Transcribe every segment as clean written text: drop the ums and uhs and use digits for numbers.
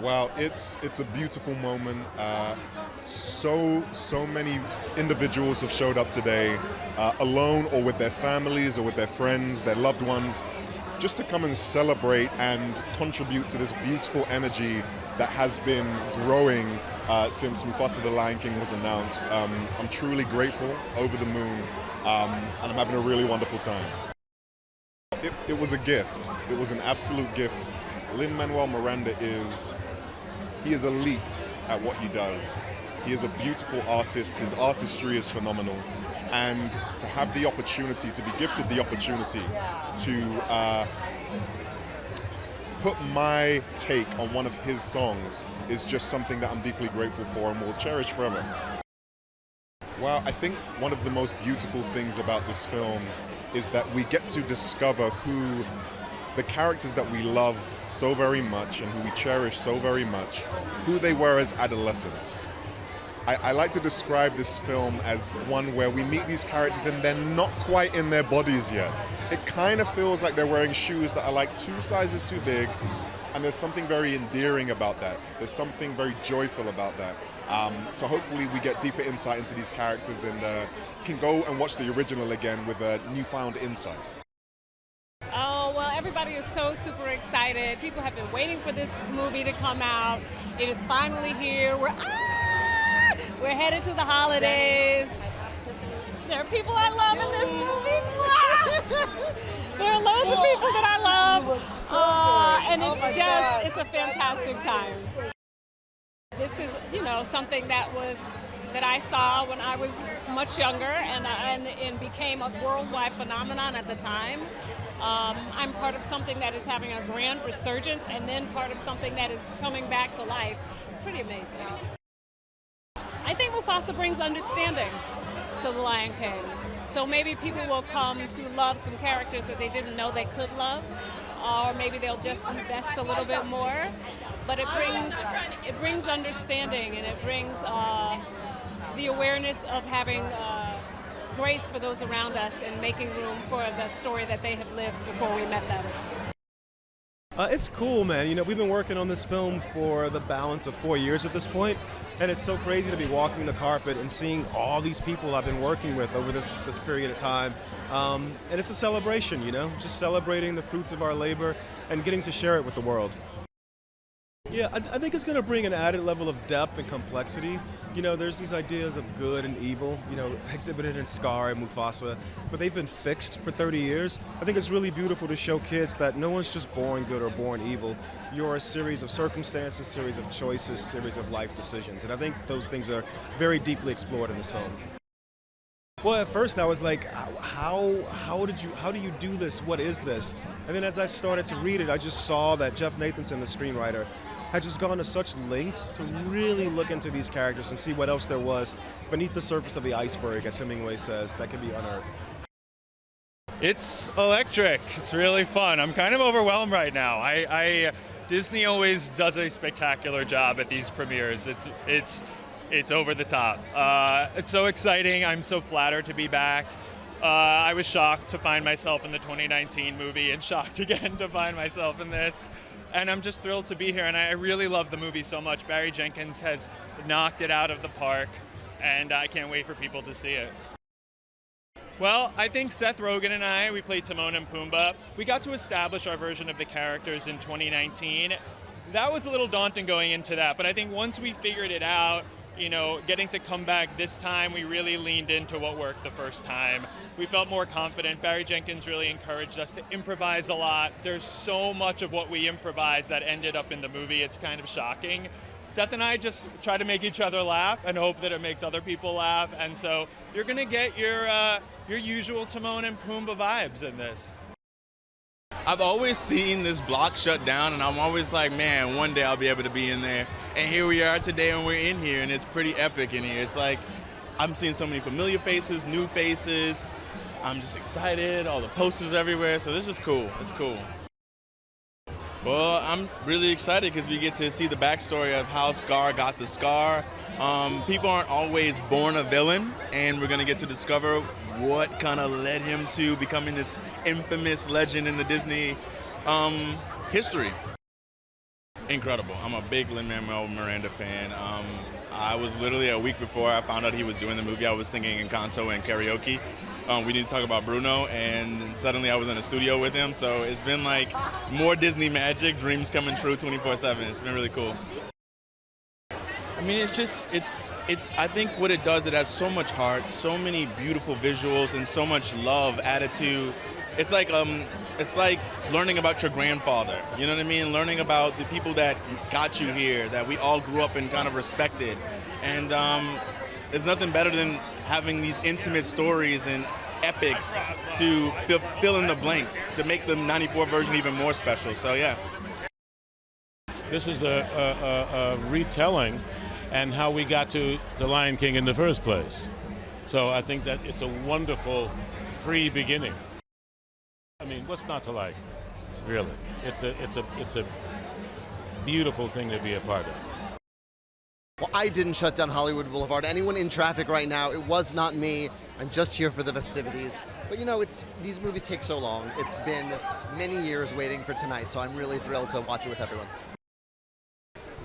Well, it's a beautiful moment. So many individuals have showed up today, alone or with their families or with their friends, their loved ones, just to come and celebrate and contribute to this beautiful energy that has been growing since Mufasa the Lion King was announced. I'm truly grateful, over the moon, and I'm having a really wonderful time. It was a gift. It was an absolute gift. Lin-Manuel Miranda is elite at what he does. He is a beautiful artist. His artistry is phenomenal. And to have the opportunity, to be gifted the opportunity to put my take on one of his songs is just something that I'm deeply grateful for and will cherish forever. Well, I think one of the most beautiful things about this film is that we get to discover who the characters that we love so very much and who we cherish so very much, who they were as adolescents. I like to describe this film as one where we meet these characters and they're not quite in their bodies yet. It kind of feels like they're wearing shoes that are like 2 sizes too big, and there's something very endearing about that. There's something very joyful about that. So hopefully we get deeper insight into these characters and can go and watch the original again with a newfound insight. Oh, well, everybody is so super excited. People have been waiting for this movie to come out. It is finally here. We're headed to the holidays. There are people I love in this movie. There are loads of people that I love. And it's a fantastic time. This is, something that I saw when I was much younger and became a worldwide phenomenon at the time. I'm part of something that is having a grand resurgence and then part of something that is coming back to life. It's pretty amazing. I think Mufasa brings understanding to the Lion King. So maybe people will come to love some characters that they didn't know they could love, or maybe they'll just invest a little bit more. But it brings understanding, and it brings the awareness of having grace for those around us and making room for the story that they have lived before we met them. It's cool, man. We've been working on this film for the balance of 4 years at this point, and it's so crazy to be walking the carpet and seeing all these people I've been working with over this period of time. And it's a celebration, just celebrating the fruits of our labor and getting to share it with the world. Yeah, I think it's going to bring an added level of depth and complexity. There's these ideas of good and evil, exhibited in Scar and Mufasa, but they've been fixed for 30 years. I think it's really beautiful to show kids that no one's just born good or born evil. You're a series of circumstances, series of choices, series of life decisions, and I think those things are very deeply explored in this film. Well, at first I was like, how do you do this? What is this? And then as I started to read it, I just saw that Jeff Nathanson, the screenwriter, had just gone to such lengths to really look into these characters and see what else there was beneath the surface of the iceberg, as Hemingway says, that can be unearthed. It's electric. It's really fun. I'm kind of overwhelmed right now. Disney always does a spectacular job at these premieres. It's over the top. It's so exciting. I'm so flattered to be back. I was shocked to find myself in the 2019 movie and shocked again to find myself in this. And I'm just thrilled to be here, and I really love the movie so much. Barry Jenkins has knocked it out of the park, and I can't wait for people to see it. Well, I think Seth Rogen and I, we played Timon and Pumbaa. We got to establish our version of the characters in 2019. That was a little daunting going into that, but I think once we figured it out, getting to come back this time, we really leaned into what worked the first time. We felt more confident. Barry Jenkins really encouraged us to improvise a lot. There's so much of what we improvised that ended up in the movie. It's kind of shocking. Seth and I just try to make each other laugh and hope that it makes other people laugh. And so you're going to get your usual Timon and Pumbaa vibes in this. I've always seen this block shut down, and I'm always like, man, one day I'll be able to be in there. And here we are today, and we're in here, and it's pretty epic in here. It's like I'm seeing so many familiar faces, new faces. I'm just excited, all the posters everywhere, so this is cool. It's cool. Well, I'm really excited because we get to see the backstory of how Scar got the scar. People aren't always born a villain, and we're going to get to discover what kind of led him to becoming this infamous legend in the Disney history. incredible. I'm a big Lin-Manuel Miranda fan. I was literally a week before I found out he was doing the movie, I was singing in Kanto and karaoke. We need to talk about Bruno, and suddenly I was in the studio with him. So it's been like more Disney magic, dreams coming true 24/7. It's been really cool. I mean, it's. I think what it does, it has so much heart, so many beautiful visuals, and so much love added to. It's like learning about your grandfather. You know what I mean? Learning about the people that got you here, that we all grew up and kind of respected, and there's nothing better than having these intimate stories and epics to fill in the blanks, to make the 94 version even more special. So yeah. This is a retelling and how we got to The Lion King in the first place. So I think that it's a wonderful pre-beginning. I mean, what's not to like? Really, it's a beautiful thing to be a part of. Well, I didn't shut down Hollywood Boulevard. Anyone in traffic right now, it was not me. I'm just here for the festivities. But you know, these movies take so long. It's been many years waiting for tonight, so I'm really thrilled to watch it with everyone.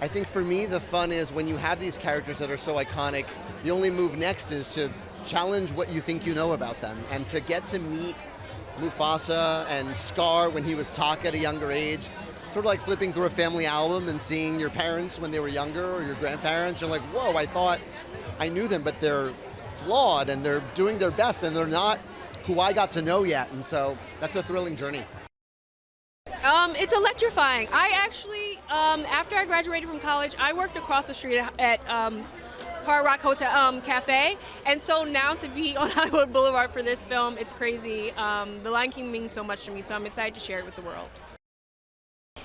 I think for me, the fun is when you have these characters that are so iconic, the only move next is to challenge what you think you know about them, and to get to meet Mufasa and Scar when he was Taka at a younger age. Sort of like flipping through a family album and seeing your parents when they were younger, or your grandparents. You're like, whoa, I thought I knew them, but they're flawed and they're doing their best and they're not who I got to know yet. And so that's a thrilling journey. It's electrifying. I actually, after I graduated from college, I worked across the street at Hard Rock Hotel Cafe, and so now to be on Hollywood Boulevard for this film, it's crazy. The Lion King means so much to me, so I'm excited to share it with the world.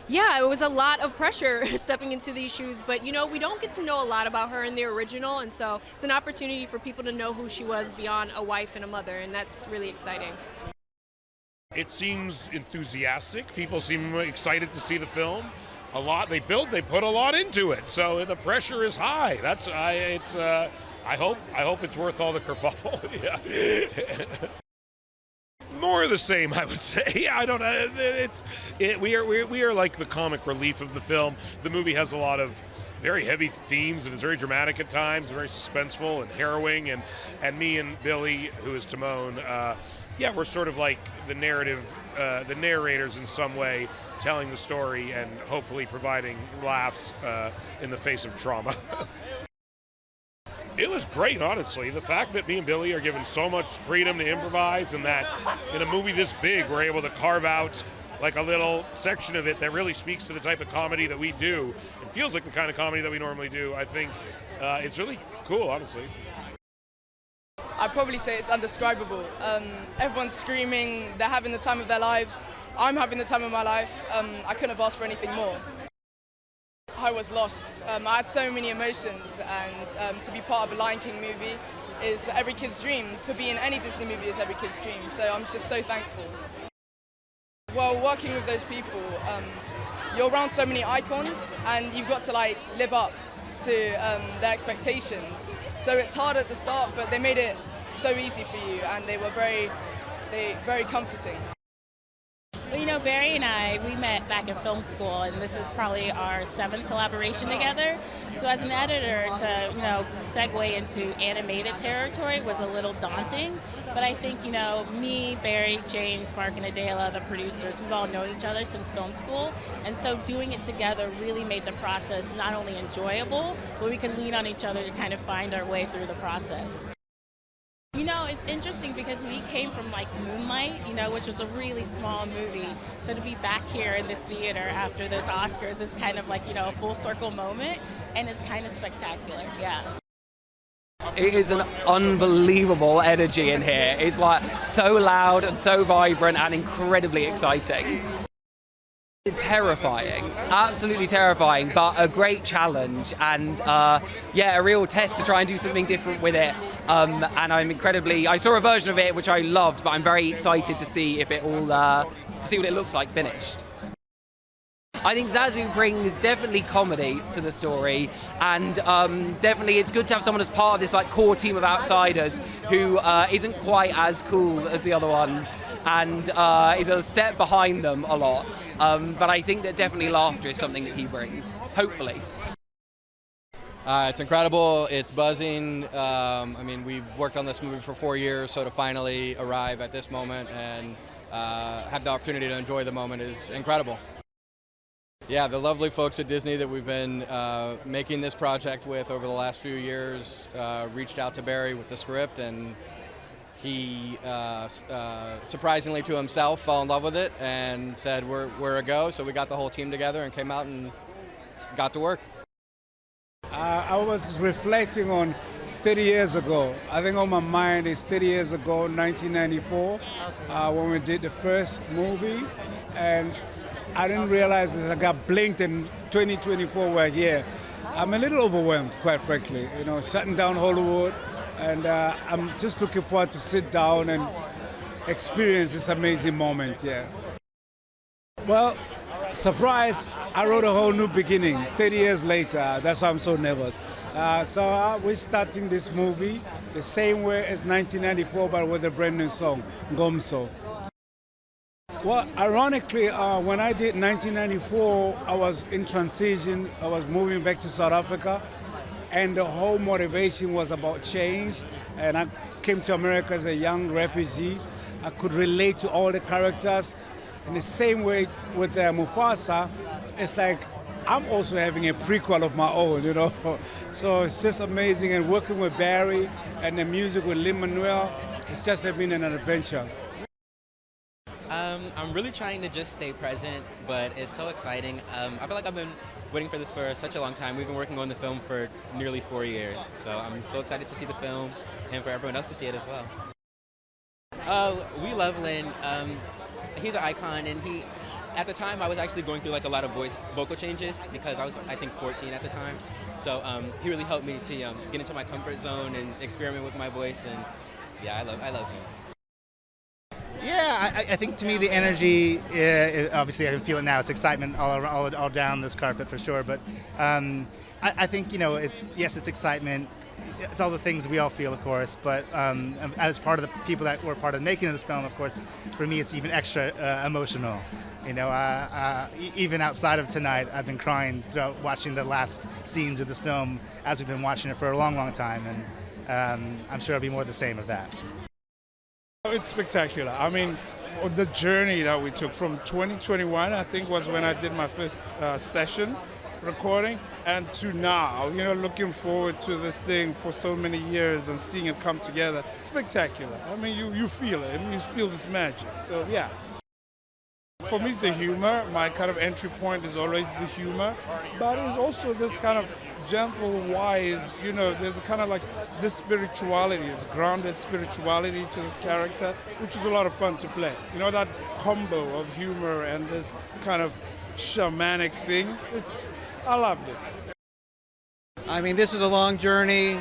Yeah, it was a lot of pressure stepping into these shoes, but you know, we don't get to know a lot about her in the original, and so it's an opportunity for people to know who she was beyond a wife and a mother, and that's really exciting. It seems enthusiastic. People seem excited to see the film. They put a lot into it, so the pressure is high. I hope it's worth all the kerfuffle. Yeah. More of the same, I would say. I don't know. We are like the comic relief of the film. The movie has a lot of very heavy themes and is very dramatic at times, very suspenseful and harrowing. And me and Billy, who is Timon, we're sort of like the narrators in some way, telling the story and hopefully providing laughs in the face of trauma. It was great, honestly. The fact that me and Billy are given so much freedom to improvise, and that in a movie this big, we're able to carve out like a little section of it that really speaks to the type of comedy that we do. It feels like the kind of comedy that we normally do. I think it's really cool, honestly. I'd probably say it's undescribable. Everyone's screaming, they're having the time of their lives. I'm having the time of my life. I couldn't have asked for anything more. I was lost. I had so many emotions, and to be part of a Lion King movie is every kid's dream. To be in any Disney movie is every kid's dream, so I'm just so thankful. Well, working with those people, you're around so many icons, and you've got to like live up to their expectations. So it's hard at the start, but they made it so easy for you, and they were very comforting. Well, you know, Barry and I, we met back in film school, and this is probably our 7th collaboration together. So as an editor, to, you know, segue into animated territory was a little daunting. But I think, you know, me, Barry, James, Mark, and Adela, the producers, we've all known each other since film school. And so doing it together really made the process not only enjoyable, but we could lean on each other to kind of find our way through the process. You know, it's interesting because we came from like Moonlight, you know, which was a really small movie. So to be back here in this theater after those Oscars is kind of like, you know, a full circle moment, and it's kind of spectacular, yeah. It is an unbelievable energy in here. It's like so loud and so vibrant and incredibly exciting. Terrifying, absolutely terrifying, but a great challenge, and a real test to try and do something different with it. And I saw a version of it which I loved, but I'm very excited to see if it all, to see what it looks like finished. I think Zazu brings definitely comedy to the story, and definitely it's good to have someone as part of this like core team of outsiders who isn't quite as cool as the other ones, and is a step behind them a lot. But I think that definitely laughter is something that he brings, hopefully. It's incredible. It's buzzing. I mean, we've worked on this movie for 4 years, so to finally arrive at this moment and have the opportunity to enjoy the moment is incredible. Yeah, the lovely folks at Disney that we've been making this project with over the last few years reached out to Barry with the script, and he, surprisingly to himself, fell in love with it and said, we're a go. So we got the whole team together and came out and got to work. I was reflecting on 30 years ago. I think on my mind is 30 years ago, 1994, when we did the first movie. And I didn't realize that I got blinked and 2024 we're here. I'm a little overwhelmed, quite frankly, you know, shutting down Hollywood. And I'm just looking forward to sit down and experience this amazing moment, yeah. Well, surprise, I wrote a whole new beginning 30 years later. That's why I'm so nervous. So we're starting this movie the same way as 1994, but with a brand new song, Ngomso. Well, ironically, when I did 1994, I was in transition. I was moving back to South Africa, and the whole motivation was about change. And I came to America as a young refugee. I could relate to all the characters. In the same way with Mufasa, it's like I'm also having a prequel of my own, you know. So it's just amazing. And working with Barry and the music with Lin-Manuel, it's just been an adventure. I'm really trying to just stay present, but it's so exciting. I feel like I've been waiting for this for such a long time. We've been working on the film for nearly 4 years, so I'm so excited to see the film and for everyone else to see it as well. We love Lin. He's an icon, and at the time I was actually going through like a lot of vocal changes because I was, I think, 14 at the time. So he really helped me to get into my comfort zone and experiment with my voice, and yeah, I love him. Yeah, I think to me the energy, obviously I can feel it now. It's excitement all down this carpet for sure. But I think, you know, it's excitement. It's all the things we all feel, of course. But as part of the people that were part of the making of this film, of course, for me it's even extra emotional. You know, even outside of tonight, I've been crying throughout watching the last scenes of this film as we've been watching it for a long, long time. And I'm sure it'll be more the same of that. It's spectacular. I mean, the journey that we took from 2021, I think, was when I did my first session recording, and to now, you know, looking forward to this thing for so many years and seeing it come together. Spectacular. I mean, you feel it. I mean, you feel this magic. So, yeah. For me, it's the humor. My kind of entry point is always the humor, but it's also this kind of gentle, wise, you know, there's kind of like this spirituality, this grounded spirituality to this character, which is a lot of fun to play. You know, that combo of humor and this kind of shamanic thing, I loved it. I mean, this is a long journey.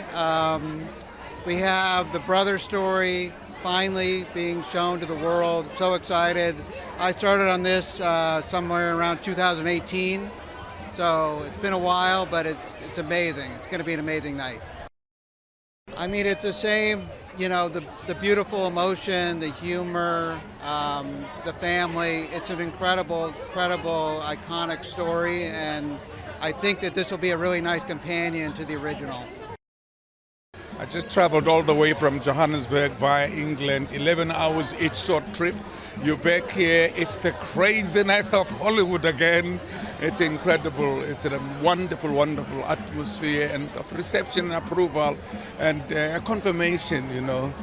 We have the brother story finally being shown to the world. So excited. I started on this somewhere around 2018. So it's been a while, but it's amazing. It's going to be an amazing night. I mean, it's the same, you know, the beautiful emotion, the humor, the family. It's an incredible, iconic story, and I think that this will be a really nice companion to the original. I just traveled all the way from Johannesburg via England, 11 hours each short trip. You're back here, it's the craziness of Hollywood again. It's incredible, it's a wonderful, wonderful atmosphere and of reception and approval and a confirmation, you know.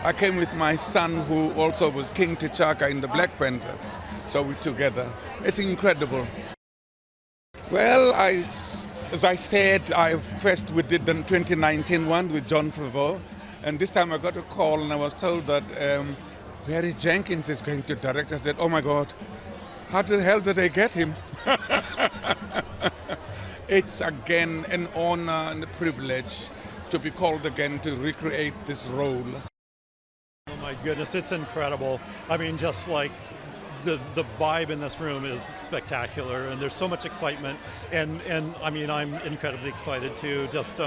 I came with my son who also was King T'Chaka in the Black Panther, so we're together. It's incredible. Well, as I said, we did the 2019 one with John Favreau, and this time I got a call and I was told that Barry Jenkins is going to direct. I said, oh my God, how the hell did they get him? It's again an honor and a privilege to be called again to recreate this role. Oh my goodness, it's incredible. I mean, just like the vibe in this room is spectacular, and there's so much excitement, and I mean, I'm incredibly excited to just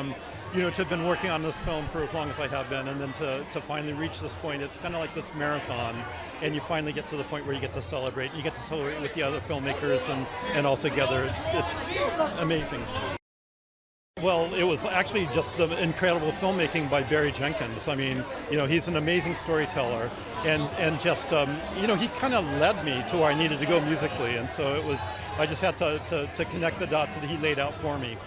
you know, to have been working on this film for as long as I have been, and then to finally reach this point. It's kind of like this marathon, and you finally get to the point where you get to celebrate. You get to celebrate with the other filmmakers and all together. It's amazing. Well, it was actually just the incredible filmmaking by Barry Jenkins. I mean, you know, he's an amazing storyteller, and just, you know, he kind of led me to where I needed to go musically, and so it was, I just had to connect the dots that he laid out for me.